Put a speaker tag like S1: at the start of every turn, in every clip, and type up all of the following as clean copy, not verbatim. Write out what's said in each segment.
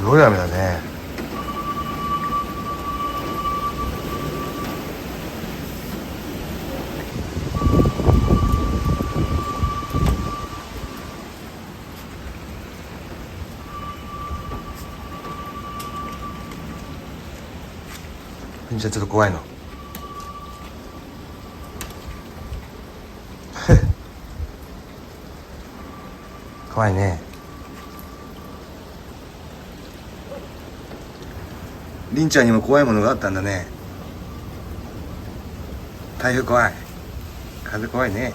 S1: ごい雨だね。ふんちゃんちょっと怖いの？怖いね。りんちゃんにも怖いものがあったんだね。台風怖い、風怖いね。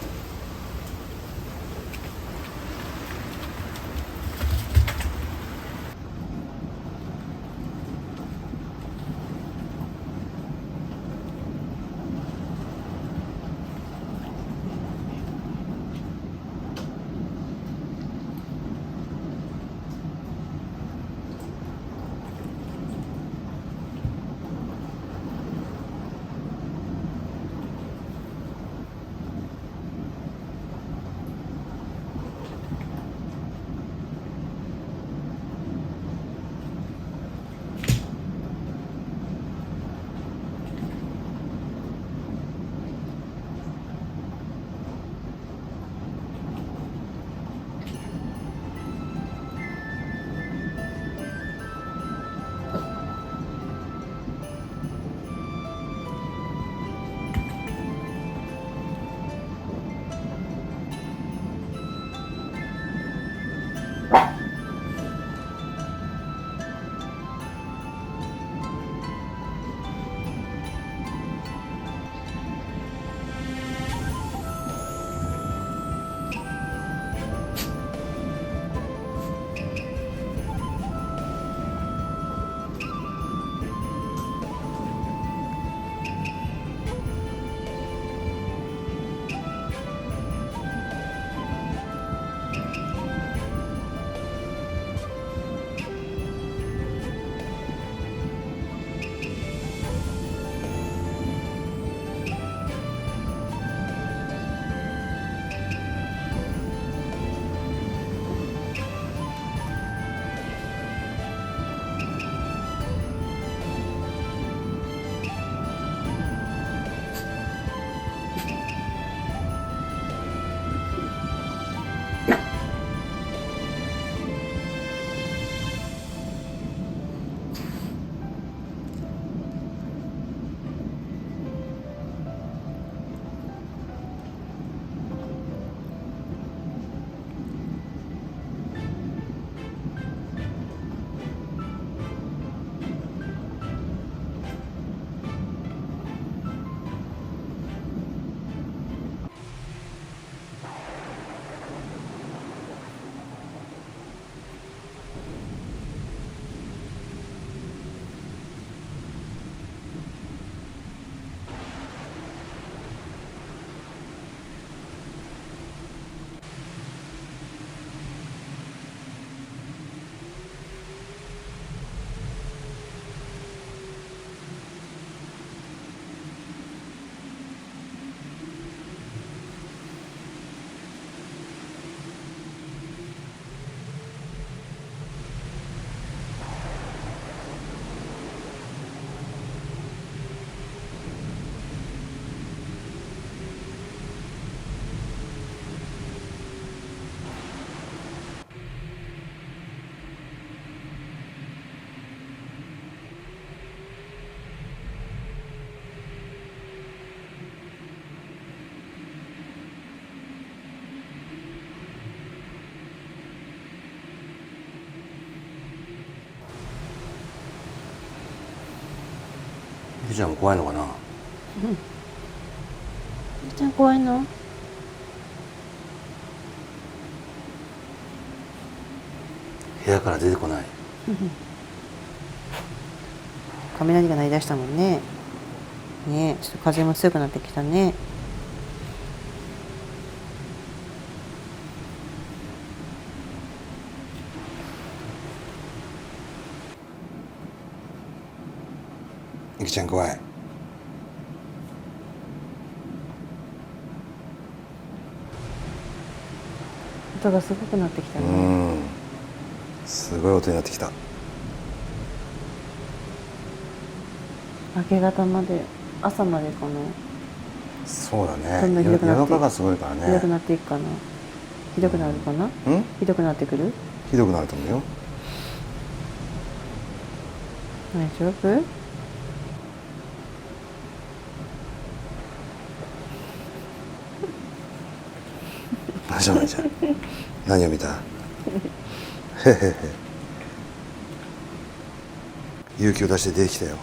S1: ゆうちゃんも怖いのかな？
S2: ゆうちゃん怖いの？
S1: 部屋から出てこない。
S2: 雷が鳴り出したもんね。ねえ、ちょっと風も強くなってきたね。
S1: ゆきちゃん怖い。
S2: 音がすごくなってきたね。
S1: すごい音になってきた。
S2: 明け方まで、朝までかな。
S1: そうだね。
S2: どんどんひどくなって
S1: 夜中がすごいからね。
S2: ひどくなっていくかな。ひどくなるかな。ひどくなってくる。
S1: ひどくなると思うよ。
S2: 大丈夫？
S1: 大丈夫じゃん。何を見た？へへへ。勇気を出して出てきたよ。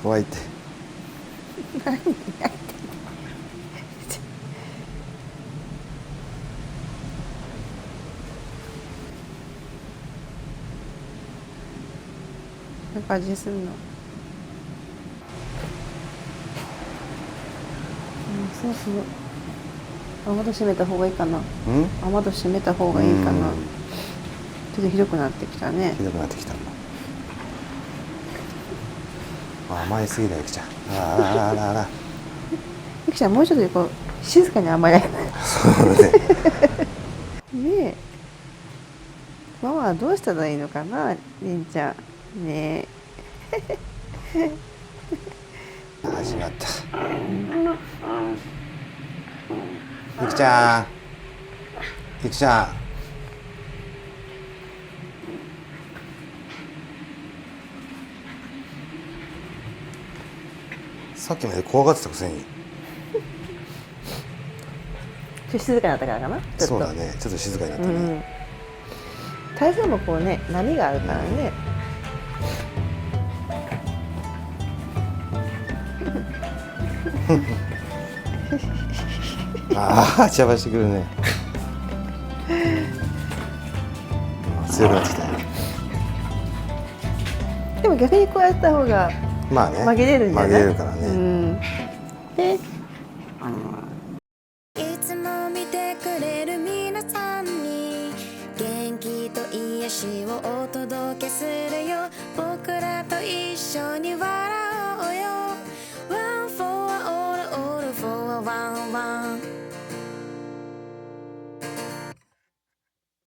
S1: 怖いって。
S2: 何泣いてんの。なんか味すんの。そうそう。雨戸閉めた方がいいかな。雨戸閉めた方がいいかな。ちょっとひどくなってきたね。
S1: ひどくなってきたの。甘いすぎだよ、ゆきちゃん。あらあらあらあら。
S2: ゆきちゃん、もうちょっとこう静かに甘えない。
S1: そうね。
S2: ねえ。ママはどうしたらいいのかな、りんちゃん。ねえ。
S1: 始まった。ゆきちゃん。ゆきちゃん。さっきまで怖がってたくせに。
S2: ちょっと静かになったからかな。
S1: そうだね。ちょっと静かになったね。
S2: 台風もこうね、波があるからね。
S1: ああ、茶ばしてくるね。強くなってきたよ。
S2: でも逆にこうやった方が
S1: まあね。
S2: 紛れるんじゃない？
S1: 紛れるからね。
S3: いつも見てくれる皆さんに元気と癒しをお届けするよ。僕らと一緒に笑